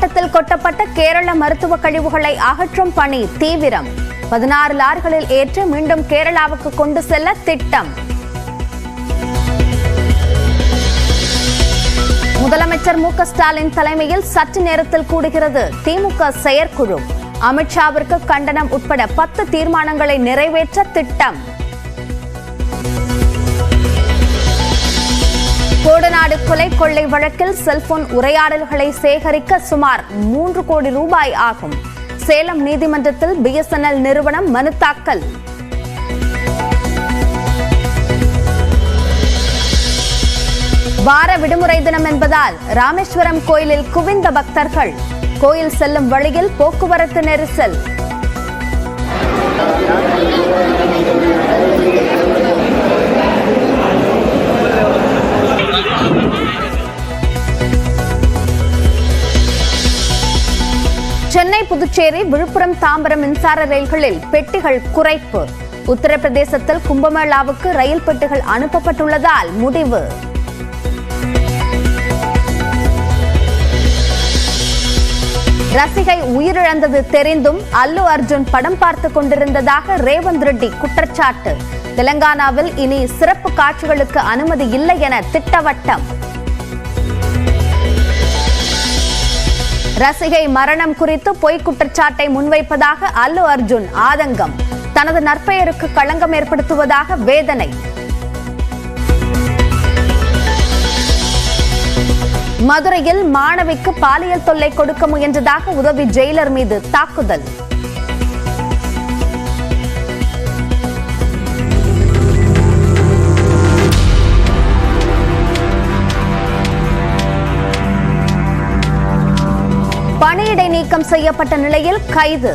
மாவட்டத்தில் கொட்டப்பட்ட கேரள மருத்துவ கழிவுகளை அகற்றும் பணி தீவிரம். 16 லாரிகளில் ஏற்று மீண்டும் கேரளாவுக்கு கொண்டு செல்ல திட்டம். முதலமைச்சர் மு.க. ஸ்டாலின் தலைமையில் சற்று நேரத்தில் கூடுகிறது திமுக செயற்குழு. அமித்ஷாவிற்கு கண்டனம் உட்பட 10 தீர்மானங்களை நிறைவேற்ற திட்டம். கோடநாடு கொலை கொள்ளை வழக்கில் செல்போன் உரையாடல்களை சேகரிக்க சுமார் 3 கோடி ரூபாய் ஆகும். சேலம் நீதிமன்றத்தில் BSNL நிறுவனம் மனு தாக்கல். வார விடுமுறை தினம் என்பதால் ராமேஸ்வரம் கோயிலில் குவிந்த பக்தர்கள். கோயில் செல்லும் வழியில் போக்குவரத்து நெரிசல். சென்னை, புதுச்சேரி, விழுப்புரம், தாம்பரம் மின்சார ரயில்களில் பெட்டிகள் குறைப்பு. உத்தரப்பிரதேசத்தில் கும்பமேளாவுக்கு ரயில் பெட்டிகள் அனுப்பப்பட்டுள்ளதால் முடிவு. ரசிகை உயிரிழந்தது தெரிந்தும் அல்லு அர்ஜுன் படம் பார்த்துக் கொண்டிருந்ததாக ரேவந்த் ரெட்டி குற்றச்சாட்டு. தெலங்கானாவில் இனி சிறப்பு காட்சிகளுக்கு அனுமதி இல்லை என திட்டவட்டம். ரசிகை மரணம் குறித்து பொய் குற்றச்சாட்டை முன்வைப்பதாக அல்லு அர்ஜுன் ஆதங்கம். தனது நற்பெயருக்கு களங்கம் ஏற்படுத்துவதாக வேதனை. மதுரையில் மாணவிக்கு பாலியல் தொல்லை கொடுக்க முயன்றதாக உதவி ஜெயிலர் மீது தாக்குதல். பணியிடை நீக்கம் செய்யப்பட்ட நிலையில் கைது.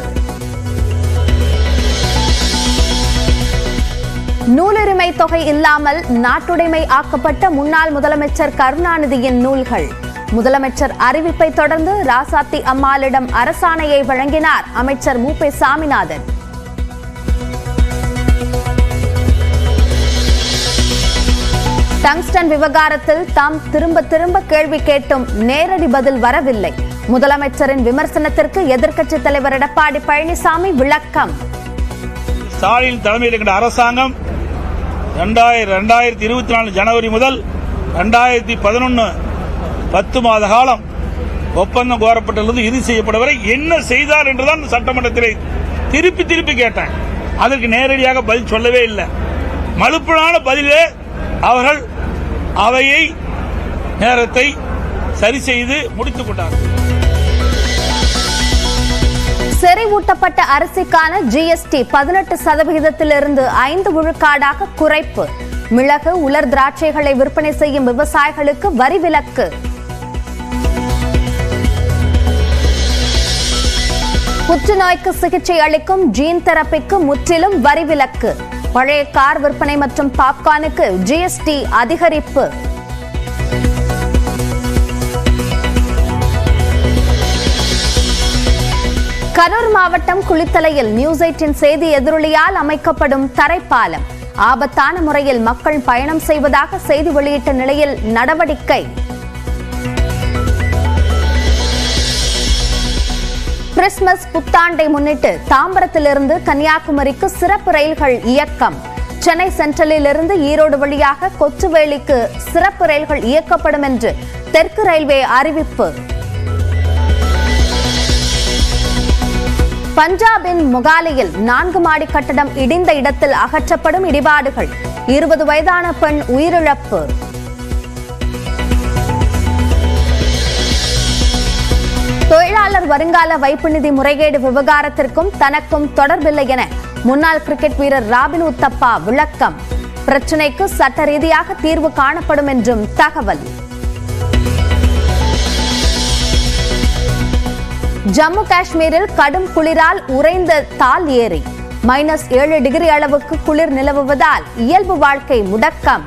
நூலுரிமை தொகை இல்லாமல் நாட்டுடைமை ஆக்கப்பட்ட முன்னாள் முதலமைச்சர் கருணாநிதியின் நூல்கள். முதலமைச்சர் அறிவிப்பை தொடர்ந்து ராசாத்தி அம்மாளிடம் அரசாணையை வழங்கினார் அமைச்சர் மு.பி. சாமிநாதன். டங்ஸ்டன் விவகாரத்தில் தாம் திரும்ப கேள்வி கேட்டும் நேரடி பதில் வரவில்லை. முதலமைச்சரின் விமர்சனத்திற்கு எதிர்க்கட்சித் தலைவர் எடப்பாடி பழனிசாமி விளக்கம். ஸ்டாலின் தலைமையில் இருக்கின்ற அரசாங்கம் 2024 ஜனவரி முதல் 2011 10 மாத காலம் ஒப்பந்தம் கோரப்பட்டுள்ளது இறுதி செய்யப்படவரை என்ன செய்தார் என்றுதான் சட்டமன்றத்தில் திருப்பி கேட்டேன். அதற்கு நேரடியாக பதில் சொல்லவே இல்லை. மலுப்பலான பதிலே அவர்கள் அவையை நேரத்தை சரி செய்து முடித்துக் கொண்டார்கள். செறிவூட்டப்பட்ட அரிசிக்கான GST 18% 5 விழுக்காடாக குறைப்பு. மிளகு, உலர் திராட்சைகளை விற்பனை செய்யும் விவசாயிகளுக்கு வரி விலக்கு. புற்றுநோய்க்கு சிகிச்சை அளிக்கும் ஜீன் தெரபிக்கு முற்றிலும் வரி விலக்கு. பழைய கார் விற்பனை மற்றும் பாப்கார்னுக்கு GST அதிகரிப்பு. கரூர் மாவட்டம் குளித்தலையில் நியூஸ் 18 செய்தி எதிரொலியால் அமைக்கப்படும் தரைப்பாலம். ஆபத்தான முறையில் மக்கள் பயணம் செய்வதாக செய்தி வெளியிட்ட நிலையில் நடவடிக்கை. கிறிஸ்துமஸ் புத்தாண்டை முன்னிட்டு தாம்பரத்திலிருந்து கன்னியாகுமரிக்கு சிறப்பு ரயில்கள் இயக்கம். சென்னை சென்ட்ரலில் இருந்து ஈரோடு வழியாக கொச்சுவேலிக்கு சிறப்பு ரயில்கள் இயக்கப்படும் என்று தெற்கு ரயில்வே அறிவிப்பு. பஞ்சாபின் மொகாலியில் 4 மாடி கட்டடம் இடிந்த இடத்தில் அகற்றப்படும் இடிபாடுகள். 20 வயதான பெண் உயிரிழப்பு. தொழிலாளர் வருங்கால வைப்பு நிதி முறைகேடு விவகாரத்திற்கும் தனக்கும் தொடர்பில்லை என முன்னாள் கிரிக்கெட் வீரர் ராபின் உத்தப்பா விளக்கம். பிரச்சினைக்கு சட்ட ரீதியாக தீர்வு காணப்படும் என்றும் தகவல். ஜம்மு காஷ்மீரில் கடும் குளிரால் உறைந்த தால் ஏரி. -7 டிகிரி அளவுக்கு குளிர் நிலவுவதால் இயல்பு வாழ்க்கை முடக்கம்.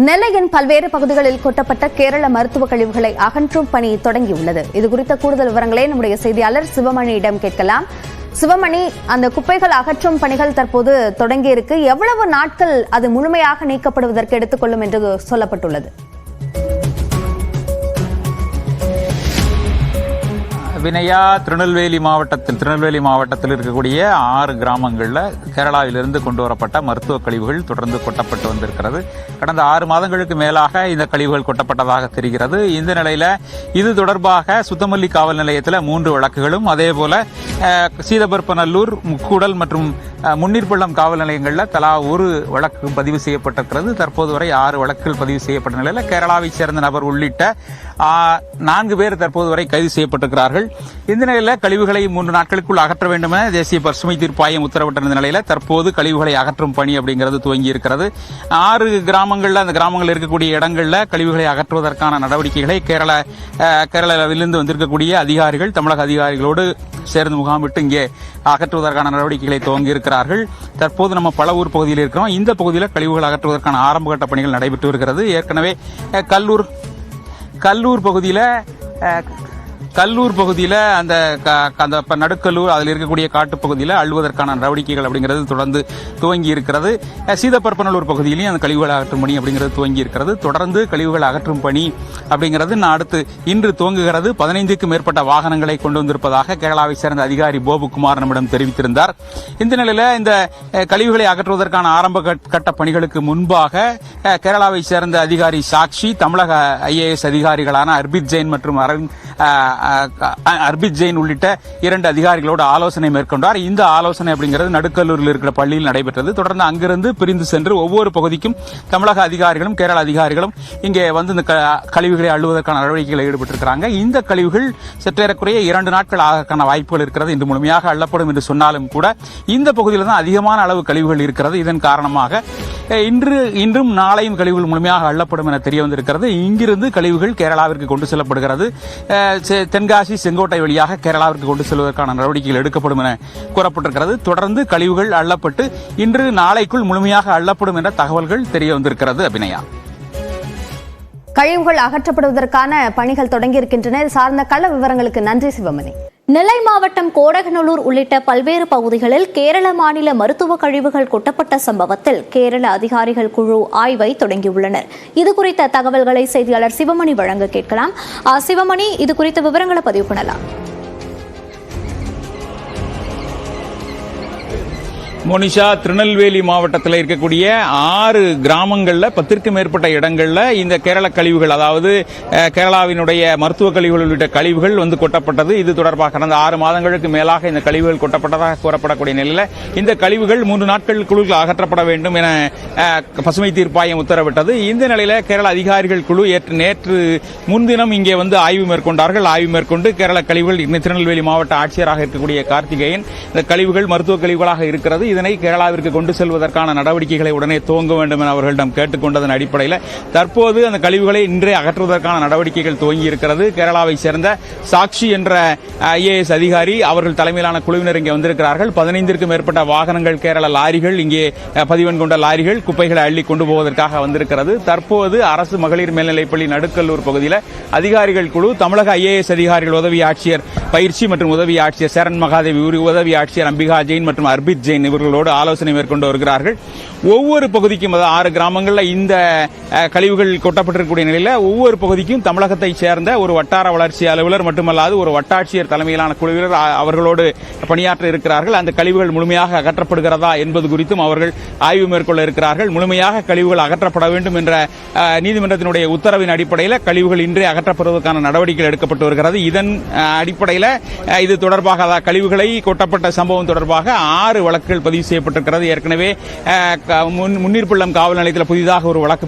நெல்லையின் பல்வேறு பகுதிகளில் கொட்டப்பட்ட கேரள மருத்துவ கழிவுகளை அகற்றும் பணி தொடங்கியுள்ளது. இதுகுறித்த கூடுதல் விவரங்களை நம்முடைய செய்தியாளர் சிவமணியிடம் கேட்கலாம். சிவமணி, அந்த குப்பைகள் அகற்றும் பணிகள் தற்போது தொடங்கி இருக்கு. எவ்வளவு நாட்கள் அது முழுமையாக நீக்கப்படுவதற்கு எடுத்துக்கொள்ளும் என்று சொல்லப்பட்டுள்ளது? வினயா, திருநெல்வேலி மாவட்டத்தில் இருக்கக்கூடிய 6 கிராமங்களில் கேரளாவிலிருந்து கொண்டு வரப்பட்ட மருத்துவ கழிவுகள் தொடர்ந்து கொட்டப்பட்டு வந்திருக்கிறது. கடந்த 6 மாதங்களுக்கு மேலாக இந்த கழிவுகள் கொட்டப்பட்டதாக தெரிகிறது. இந்த நிலையில இது தொடர்பாக சுத்தமல்லி காவல் நிலையத்தில் 3 வழக்குகளும், அதேபோல சீதபரப்பநல்லூர், முக்கூடல் மற்றும் முன்னீர்பள்ளம் காவல் நிலையங்களில் தலா 1 வழக்கு பதிவு செய்யப்பட்டிருக்கிறது. தற்போது வரை 6 வழக்குகள் பதிவு செய்யப்பட்ட நிலையில் கேரளாவை சேர்ந்த நபர் உள்ளிட்ட 4 பேர் தற்போது வரை கைது செய்யப்பட்டிருக்கிறார்கள். இந்த நிலையில் கழிவுகளை 3 நாட்களுக்குள் அகற்ற வேண்டும் என தேசிய பசுமை தீர்ப்பாயம் உத்தரவிட்டிருந்த நிலையில் தற்போது கழிவுகளை அகற்றும் பணி அப்படிங்கிறது துவங்கி இருக்கிறது. 6 கிராமங்களில், அந்த கிராமங்கள் இருக்கக்கூடிய இடங்களில் கழிவுகளை அகற்றுவதற்கான நடவடிக்கைகளை கேரளாவிலிருந்து வந்திருக்கக்கூடிய அதிகாரிகள் தமிழக அதிகாரிகளோடு சேர்ந்து முகாமிட்டு இங்கே அகற்றுவதற்கான நடவடிக்கைகளை துவங்கி இருக்கிறார்கள். தற்போது நம்ம பலவூர் பகுதியில் இருக்கிறோம். இந்த பகுதியில் கழிவுகள் அகற்றுவதற்கான ஆரம்பகட்ட பணிகள் நடைபெற்று வருகிறது. ஏற்கனவே கல்லூர் பகுதியில் அந்த நடுக்கல்லூர் அதில் இருக்கக்கூடிய காட்டுப்பகுதியில் அள்ளுவதற்கான நடவடிக்கைகள் அப்படிங்கிறது தொடர்ந்து துவங்கி இருக்கிறது. சீதப்பரப்பநல்லூர் பகுதியிலையும் அந்த கழிவுகளை அகற்றும் பணி அப்படிங்கிறது துவங்கி இருக்கிறது. தொடர்ந்து கழிவுகள் அகற்றும் பணி அப்படிங்கிறது அடுத்து இன்று துவங்குகிறது. 15க்கும் மேற்பட்ட வாகனங்களை கொண்டு வந்திருப்பதாக கேரளாவை சேர்ந்த அதிகாரி போபுகுமார் நம்மிடம் தெரிவித்திருந்தார். இந்த நிலையில் இந்த கழிவுகளை அகற்றுவதற்கான ஆரம்ப கட்ட பணிகளுக்கு முன்பாக கேரளாவை சேர்ந்த அதிகாரி சாக்ஷி, தமிழக IAS அதிகாரிகளான அர்பித் ஜெயின் உள்ளிட்ட 2 அதிகாரிகளோடு ஆலோசனை மேற்கொண்டார். இந்த ஆலோசனை அப்படிங்கிறது நடுக்கல்லூரில் இருக்கிற பள்ளியில் நடைபெற்றது. தொடர்ந்து அங்கிருந்து பிரிந்து சென்று ஒவ்வொரு பகுதிக்கும் தமிழக அதிகாரிகளும் கேரள அதிகாரிகளும் இங்கே வந்து இந்த கழிவுகளை அள்ளுவதற்கான நடவடிக்கைகளில் ஈடுபட்டிருக்கிறாங்க. இந்த கழிவுகள் சற்றேறக்குறைய 2 நாட்கள் ஆகக்கான வாய்ப்புகள் இருக்கிறது. இன்று முழுமையாக அள்ளப்படும் என்று சொன்னாலும் கூட இந்த பகுதியில் தான் அதிகமான அளவு கழிவுகள் இருக்கிறது. இதன் காரணமாக இன்றும் நாளையும் கழிவுகள் முழுமையாக அள்ளப்படும் என தெரிய வந்திருக்கிறது. இங்கிருந்து கழிவுகள் கேரளாவிற்கு கொண்டு செல்லப்படுகிறது. தென்காசி, செங்கோட்டை வழியாக கேரளாவிற்கு கொண்டு செல்வதற்கான நடவடிக்கைகள் எடுக்கப்படும் என கூறப்பட்டிருக்கிறது. தொடர்ந்து கழிவுகள் அள்ளப்பட்டு இன்று நாளைக்குள் முழுமையாக அள்ளப்படும் என்ற தகவல்கள் தெரிய வந்திருக்கிறது. அபிநயா, கழிவுகள் அகற்றப்படுவதற்கான பணிகள் தொடங்கியிருக்கின்றன. சார்ந்த கள விவரங்களுக்கு நன்றி சிவமணி. நெல்லை மாவட்டம் கோடகநல்லூர் உள்ளிட்ட பல்வேறு பகுதிகளில் கேரள மாநில மருத்துவ கழிவுகள் கொட்டப்பட்ட சம்பவத்தில் கேரள அதிகாரிகள் குழு ஆய்வை தொடங்கியுள்ளனர். இதுகுறித்த தகவல்களை செய்தியாளர் சிவமணி வழங்க கேட்கலாம். சிவமணி, இது குறித்த விவரங்களை பதிவு பண்ணலாம். மோனிஷா, திருநெல்வேலி மாவட்டத்தில் இருக்கக்கூடிய 6 கிராமங்களில் 10க்கும் மேற்பட்ட இடங்களில் இந்த கேரள கழிவுகள், அதாவது கேரளாவினுடைய மருத்துவ கழிவுகள் உள்ளிட்ட கழிவுகள் வந்து கொட்டப்பட்டது. இது தொடர்பாக கடந்த 6 மாதங்களுக்கு மேலாக இந்த கழிவுகள் கொட்டப்பட்டதாக கூறப்படக்கூடிய நிலையில் இந்த கழிவுகள் 3 நாட்களுக்குள் அகற்றப்பட வேண்டும் என பசுமை தீர்ப்பாயம் உத்தரவிட்டது. இந்த நிலையில் கேரள அதிகாரிகள் குழு நேற்று முன்தினம் இங்கே வந்து ஆய்வு மேற்கொண்டார்கள். ஆய்வு மேற்கொண்டு கேரள கழிவுகள், திருநெல்வேலி மாவட்ட ஆட்சியராக இருக்கக்கூடிய கார்த்திகேயன், இந்த கழிவுகள் மருத்துவ கழிவுகளாக இருக்கிறது, இதனை கேரளாவிற்கு கொண்டு செல்வதற்கான நடவடிக்கைகளை உடனே துவங்க வேண்டும் என அவர்களிடம் கேட்டுக்கொண்டதன் அடிப்படையில் தற்போது அந்த கழிவுகளை இன்றே அகற்றுவதற்கான நடவடிக்கைகள் துவங்கி இருக்கிறது. கேரளாவை சேர்ந்த சாக்ஷி என்ற IAS அதிகாரி அவர்கள் தலைமையிலான குழுவினர் இங்கே வந்திருக்கிறார்கள். 15க்கும் மேற்பட்ட வாகனங்கள், கேரள லாரிகள், இங்கே பதிவெண் கொண்ட லாரிகள் குப்பைகளை அள்ளி கொண்டு போவதற்காக வந்திருக்கிறது. தற்போது அரசு மகளிர் மேல்நிலைப்பள்ளி நடுக்கல்லூர் பகுதியில் அதிகாரிகள் குழு, தமிழக IAS அதிகாரிகள், உதவி ஆட்சியர் பயிற்சி மற்றும் உதவி ஆட்சியர் சேரன் மகாதேவி, உதவி ஆட்சியர் அம்பிகா ஜெயின் மற்றும் அர்பித் ஜெயின் இவர்களோடு ஆலோசனை மேற்கொண்டு வருகிறார்கள். ஒவ்வொரு பகுதிக்கும், 6 கிராமங்களில் இந்த கழிவுகள் கொட்டப்பட்டிருக்கக்கூடிய நிலையில் ஒவ்வொரு பகுதிக்கும் தமிழகத்தை சேர்ந்த ஒரு வட்டார வளர்ச்சி அலுவலர் மட்டுமல்லாது ஒரு வட்டாட்சியர் தலைமையிலான குழுவினர் அவர்களோடு பணியாற்ற இருக்கிறார்கள். அந்த கழிவுகள் முழுமையாக அகற்றப்படுகிறதா என்பது குறித்தும் அவர்கள் ஆய்வு மேற்கொள்ள இருக்கிறார்கள். முழுமையாக கழிவுகள் அகற்றப்பட வேண்டும் என்ற நீதிமன்றத்தினுடைய உத்தரவின் அடிப்படையில் கழிவுகள் இன்றே அகற்றப்படுவதற்கான நடவடிக்கைகள் எடுக்கப்பட்டு வருகிறது. இதன் அடிப்படையில் இது தொடர்பாக கழிவுகளை கொட்டப்பட்ட சம்பவம் தொடர்பாக 6 வழக்குகள் பதிவு செய்யப்பட்டிருக்கிறது. ஏற்கனவே முன்னீர்பள்ளம் காவல் நிலையத்தில் புதிதாக ஒரு வழக்கு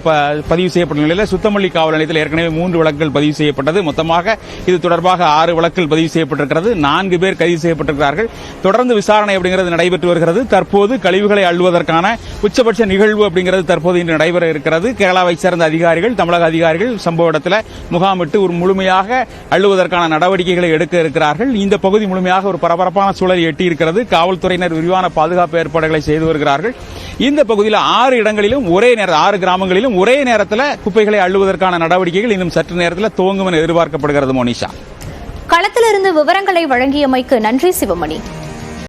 பதிவு செய்யப்பட்ட நிலையில் சுத்தமல்லி காவல் நிலையத்தில் ஏற்கனவே 3 வழக்குகள் பதிவு செய்யப்பட்டது. மொத்தமாக இது தொடர்பாக 6 வழக்குகள் பதிவு செய்யப்பட்டிருக்கிறது. 4 பேர் கைது செய்யப்பட்டிருக்கிறார்கள். தொடர்ந்து விசாரணை அப்படிங்கிறது நடைபெற்று வருகிறது. தற்போது கழிவுகளை அள்ளுவதற்கான உச்சபட்ச நிகழ்வு அப்படிங்கிறது தற்போது இன்று நடைபெற இருக்கிறது. கேரளாவை சேர்ந்த அதிகாரிகள், தமிழக அதிகாரிகள் சம்பவ இடத்தில் முகாமிட்டு ஒரு முழுமையாக அள்ளுவதற்கான நடவடிக்கைகளை எடுக்க இருக்கிறார்கள். இந்த பகுதி முழுமையாக ஒரு பரபரப்பான சூழலை எட்டியிருக்கிறது. காவல்துறையினர் விரிவான பாதுகாப்பு ஏற்பாடுகளை செய்து வருகிறார்கள். இந்த பகுதியில் 6 இடங்களிலும் 6 கிராமங்களிலும் ஒரே நேரத்தில் குப்பைகளை அள்ளுவதற்கான நடவடிக்கைகள் இன்னும் சற்று நேரத்தில் துவங்கும் என எதிர்பார்க்கப்படுகிறது. மோனிஷா, களத்திலிருந்து விவரங்களை வழங்கியமைக்கு நன்றி சிவமணி.